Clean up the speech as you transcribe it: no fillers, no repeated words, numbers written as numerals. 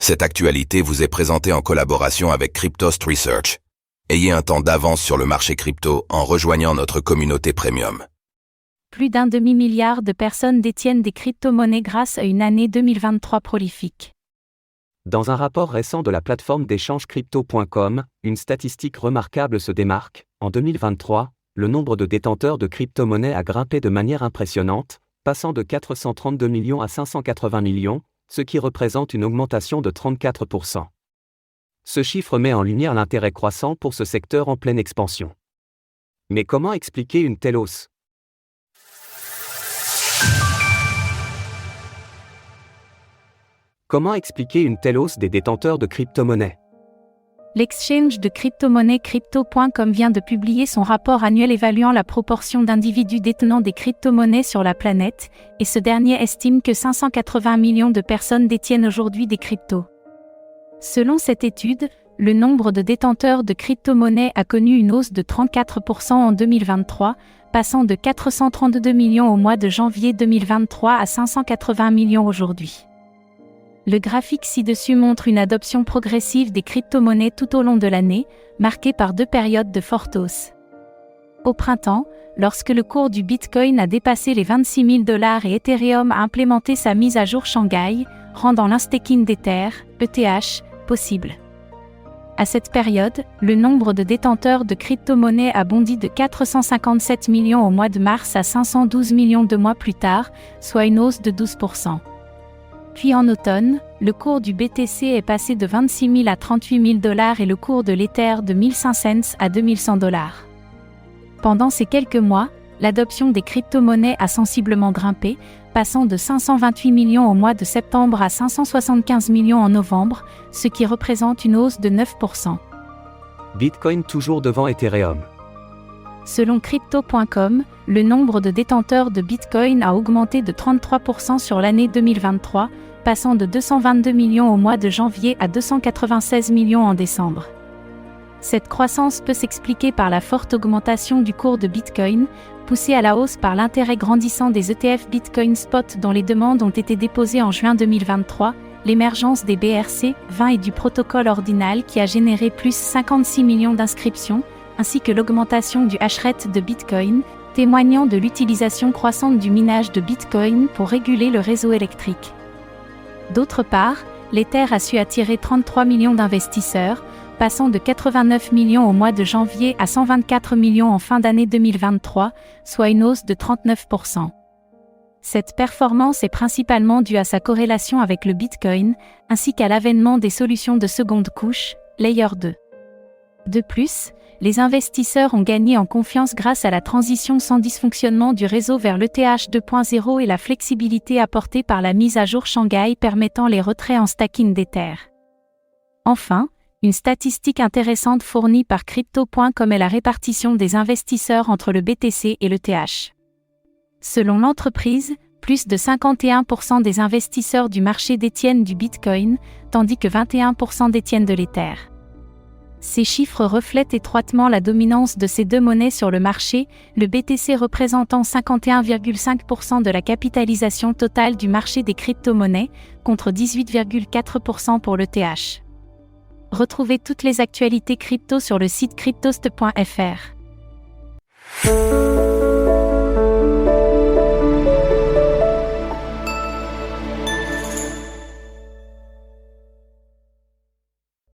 Cette actualité vous est présentée en collaboration avec Cryptost Research. Ayez un temps d'avance sur le marché crypto en rejoignant notre communauté premium. Plus d'un demi-milliard de personnes détiennent des crypto-monnaies grâce à une année 2023 prolifique. Dans un rapport récent de la plateforme d'échange crypto.com, une statistique remarquable se démarque. En 2023, le nombre de détenteurs de crypto-monnaies a grimpé de manière impressionnante, passant de 432 millions à 580 millions, ce qui représente une augmentation de 34%. Ce chiffre met en lumière l'intérêt croissant pour ce secteur en pleine expansion. Mais comment expliquer une telle hausse ? Comment expliquer une telle hausse des détenteurs de crypto-monnaies ? L'exchange de crypto-monnaies Crypto.com vient de publier son rapport annuel évaluant la proportion d'individus détenant des crypto-monnaies sur la planète, et ce dernier estime que 580 millions de personnes détiennent aujourd'hui des cryptos. Selon cette étude, le nombre de détenteurs de crypto-monnaies a connu une hausse de 34% en 2023, passant de 432 millions au mois de janvier 2023 à 580 millions aujourd'hui. Le graphique ci-dessus montre une adoption progressive des crypto-monnaies tout au long de l'année, marquée par deux périodes de forte hausse. Au printemps, lorsque le cours du Bitcoin a dépassé les 26 000 $ et Ethereum a implémenté sa mise à jour Shanghai, rendant l'instaking d'Ether, ETH, possible. À cette période, le nombre de détenteurs de crypto-monnaies a bondi de 457 millions au mois de mars à 512 millions 2 mois plus tard, soit une hausse de 12%. Puis en automne, le cours du BTC est passé de 26 000 à 38 000 $ et le cours de l'Ether de 1500 cents à 2100 $. Pendant ces quelques mois, l'adoption des crypto-monnaies a sensiblement grimpé, passant de 528 millions au mois de septembre à 575 millions en novembre, ce qui représente une hausse de 9%. Bitcoin toujours devant Ethereum. Selon Crypto.com, le nombre de détenteurs de Bitcoin a augmenté de 33% sur l'année 2023, passant de 222 millions au mois de janvier à 296 millions en décembre. Cette croissance peut s'expliquer par la forte augmentation du cours de Bitcoin, poussée à la hausse par l'intérêt grandissant des ETF Bitcoin Spot dont les demandes ont été déposées en juin 2023, l'émergence des BRC-20 et du protocole ordinal qui a généré plus 56 millions d'inscriptions, ainsi que l'augmentation du hashrate de Bitcoin, témoignant de l'utilisation croissante du minage de Bitcoin pour réguler le réseau électrique. D'autre part, l'Ether a su attirer 33 millions d'investisseurs, passant de 89 millions au mois de janvier à 124 millions en fin d'année 2023, soit une hausse de 39%. Cette performance est principalement due à sa corrélation avec le Bitcoin, ainsi qu'à l'avènement des solutions de seconde couche, Layer 2. De plus, les investisseurs ont gagné en confiance grâce à la transition sans dysfonctionnement du réseau vers l'ETH 2.0 et la flexibilité apportée par la mise à jour Shanghai permettant les retraits en stacking d'Ether. Enfin, une statistique intéressante fournie par Crypto.com est la répartition des investisseurs entre le BTC et l'ETH. Selon l'entreprise, plus de 51% des investisseurs du marché détiennent du Bitcoin, tandis que 21% détiennent de l'Ether. Ces chiffres reflètent étroitement la dominance de ces deux monnaies sur le marché, le BTC représentant 51,5% de la capitalisation totale du marché des crypto-monnaies, contre 18,4% pour l'ETH. Retrouvez toutes les actualités crypto sur le site cryptost.fr.